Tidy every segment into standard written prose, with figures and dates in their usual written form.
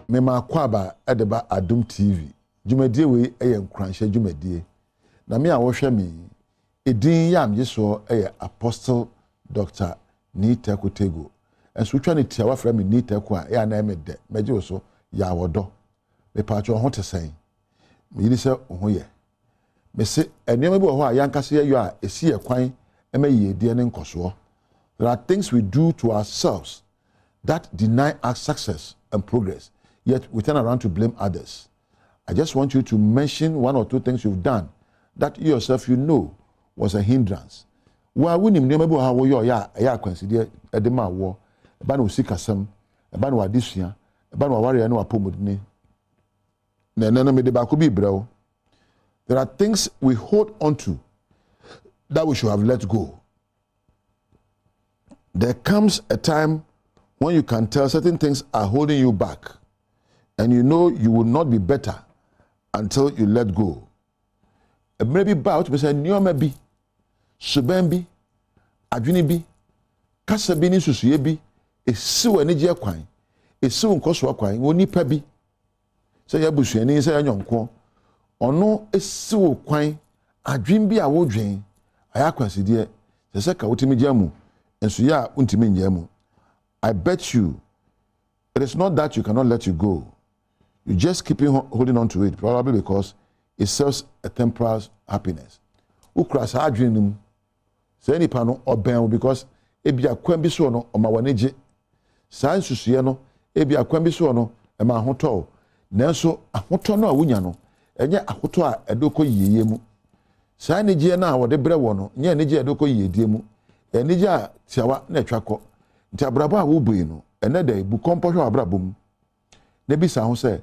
me ma kwaba edeba Adom TV dwumadie we eye nkranhye dwumadie na me a wo hwe me edin yam yeso eye Apostle Dr. Nita Kutego enso twa ne tia wa fra me Nita ku a ya na me de meje so ya wodo me pa cho ho tesen me yiri se ho ye me se enema bi wo ho a yankase ye yo a esi ye kwan ema ye die ne nkoso. There are things we do to ourselves that deny us success and progress, yet we turn around to blame others. I just want you to mention one or two things you've done that you yourself you know was a hindrance. Wa winim ne mabu ha wo yo ya kwansidie edema wo eba na osikasam eba na wadesua eba na waware na wapomodine na me de ba ko bi brewo. There are things we hold on to that we should have let go. There comes a time when you can tell certain things are holding you back and you know you will not be better until you let go. Maybe about to say nyoma bi, suban bi, adwene bi, kasa bi ni susuye bi, esiwo ani je kwan, esiwo nkoso kwan, woni pa bi. Say ya busuani say anyonko, ono esiwo kwan, adwene bi a wo dwen, aya kwansidie, se ka wotimi jamu, enso ya untimi nyemu. I bet you, it is not that you cannot let you go. You just keep holding on to it, probably because it serves a temporal happiness. Ukras adrenim, say any pano or ben because ebi akwembi so no o ma waneje. Saa nsusuye no ebi akwembi so no e ma hoto. Nanso ahoto no a wunya no enye ahoto a edoko yiyeye mu. Saa neje na wo de bre wo no nye neje edoko yiyedie mu. Neje a tiawa na etwakọ. Nti abrabo a wo bui no ene da bu kompohwe abrabo mu na bisa ho se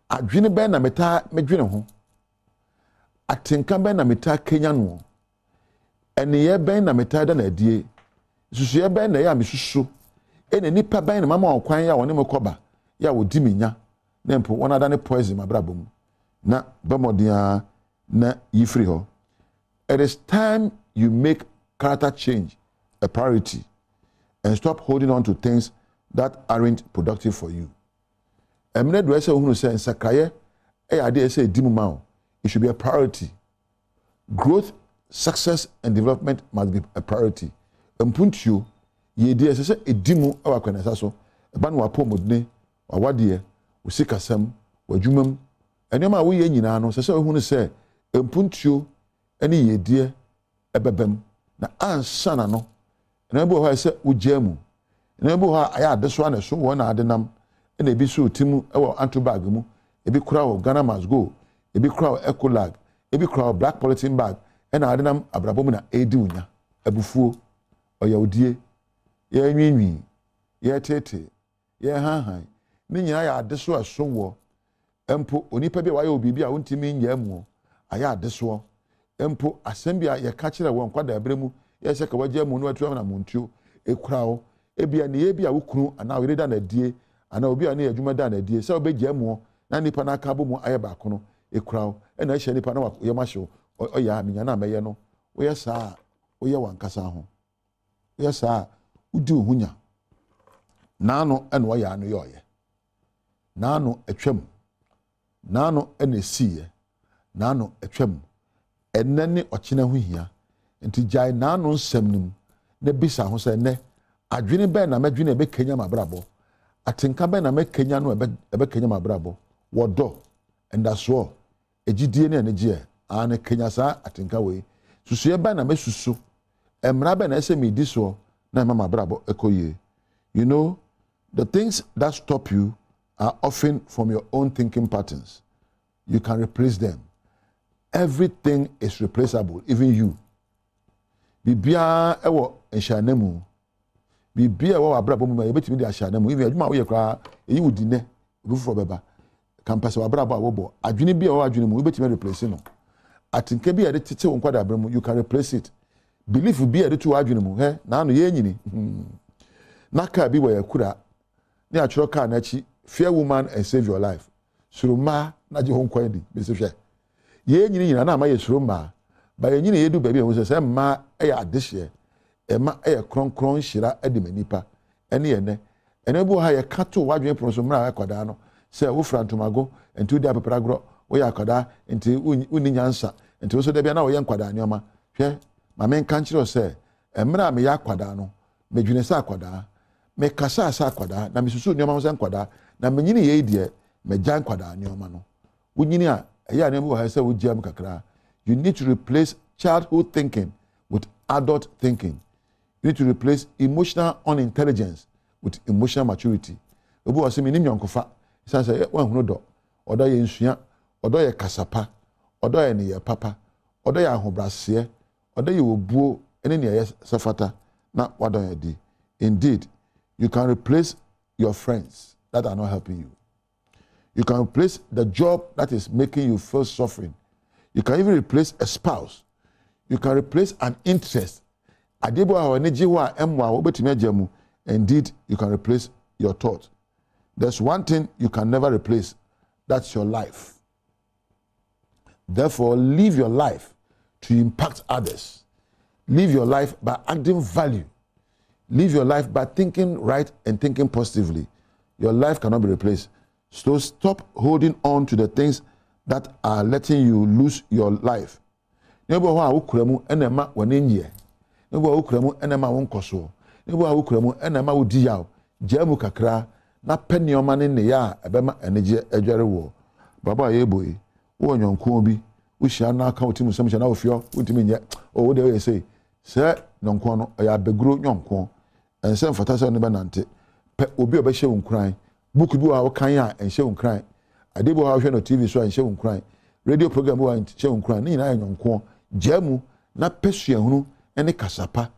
adwene ben na meta medwene ho atenka ben na meta kenya no ene ben na meta da na adie susu ben na ya mesusu ene nipa ben na mama okwan ya woni mekoba ya wodi menya na mpo wona da ne poison abrabo mu na bamodia na yifri ho. It is time you make character change a priority and stop holding on to things that aren't productive for you. Emne do ese ohunu se nsakaye ade ese dimu it should be a priority. Growth, success and development must be a priority. Mpuntio ye de ese edimu awakwanesa so eba no apomodne wawade usikasam wadwumam enema wo ye nyina no se ohunu se mpuntio ene ye de ebebem na ansana no na bo ha se ujamu na bo ha aya adeso na so wona adenam na ebi so timu ewo antobag mu ebi kura wo Ghana must go ebi kura wo Ecolag ebi kura wo black polythene bag na adenam abrabom na edi unya abufuo oyawdie ye nwinwi ye tete ye hanhan ni nyina ya adeso aso wo empo onipa bi wa ya obibi a wontimi nyamu aya adeso empo asem bia ye ka kire wo nkwada abremu yese ka waje mu no atu na montuo ekurao ebia ne ye bia wokunu ana were da na die ana obi ana adwuma da na die se obegye mu na nipa na aka bo mu aye ba kono ekurao na ehye nipa na ye mahye oya amenya na meye no wo ye saa wo ye wankasa ho wo ye saa udi ohunya naano ene wo ya no ye oye naano etwam naano ene esiye naano etwam enene ochina ho hia nti jai naano nsem nim na bisa ho se ne adwene ben na madwene be kenya mabrabo atenka ben na mekenya no ebe kenya mabrabo wodo endaso ejidie ne ene ana kenya sa atenka we susu ben na mesusu emra ben na ese medi so na mama mabrabo ekoye. You know, the things that stop you are often from your own thinking patterns. You can replace them. Everything is replaceable, even you. Bibia ewo ehyanemu bibia ewo abrabo mu e betimi di ahyanemu even adwuma wo ye kra eyi wudi ne obufuro beba campus wa abrabo awobo adwene bia wo adwene mu e betimi replace no atinka bia de tete wo nkwada abramo you can replace it. Belief bia de to adwene mu na no ye nyini naka bi wo yakura ne achiro ka na chi fear woman and save your life suruma na je ho nkwadi be se hwe ye nyini na ma ye suruma ba ye nyini yedu baby wo se ma eya adehye ema eya kronkron hira edemanipa ene ene bu ha ye kato wadwen proso mra akwada no say wo frantomago enti udi apepragro wo ya akwada enti uni nyansa enti wo so da bia na wo ye nkwada nyoma hwe ma men kan kire say emra me ya akwada no medwene sa akwada me kasa sa akwada na mesusu nyoma wo se nkwada na menyini ye die me jan kwada nyoma no wunyini a eya ne wo ha say wo giam kakra. You need to replace childhood thinking with adult thinking. You need to replace emotional unintelligence with emotional maturity. Obu wase me nim yonkofa say say wan hunu do odo ye nsua odo ye kasapa odo ye ne ye papa odo ye ahobrase odo ye obuo ene ne ye safata na wadon ye di. Indeed, you can replace your friends that are not helping you. You can replace the job that is making you feel suffering. You can even replace a spouse. You can replace an interest. Indeed, you can replace your thought. There's one thing you can never replace. That's your life. Therefore, live your life to impact others. Live your life by adding value. Live your life by thinking right and thinking positively. Your life cannot be replaced. So stop holding on to the things that are letting you lose your life. Nebo wa ukuremu enema wanenye. Nebo wa ukuremu enema wonkoso. Nebo wa ukuremu enema wodi yaw. Jemu kakra na penioma ne ya ebema eneje edwere wo. Baba yeboyi. Wo nyonko bi. Wo hia na aka otimu semche na ofio. Wotimi nye. O wo de we say. Se nyonko no ya beguro nyonko. Ense mfata se ne benante. Pe obi obehye wonkran. Book bi wa wo kan a enhye wonkran. Adebo ha hwe no TV so enhye wonkran. Radio program wa enhye wonkran. Ni na nyonko. Jamu na pesua hunu ene kasapa.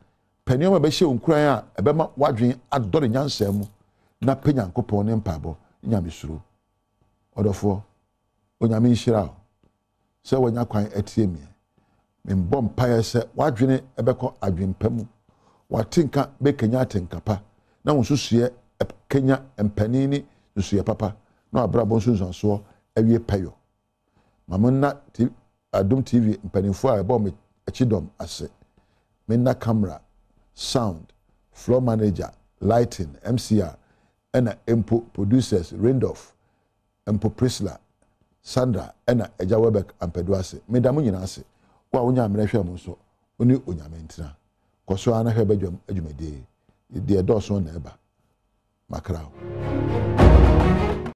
Penioma behye wonkran a ebema wadwen adore nyansam na penyankopon ne mpabo nyamesuro. Odofo onyame nhira se wonya kwan atie mi. Membom paye se wadwene ebekọ adwenpamu. Watinka bekenya atenkapa na wonsusue Kenya empanini nsuye papa na abrabon sunsanso awie payo. Mamonna Adom TV mpanifo a ebo me Adom ase. Menna camera, sound, floor manager, lighting, MCR, ena empo producers Randolph, empo Priscilla, Sandra, ena Eja Webek ampedu ase. Medamu nyina ase. Wa wonya amrehwe mo so oni onyame ntina. Koso ana hebe adwumede. De edoso na eba. Macrao.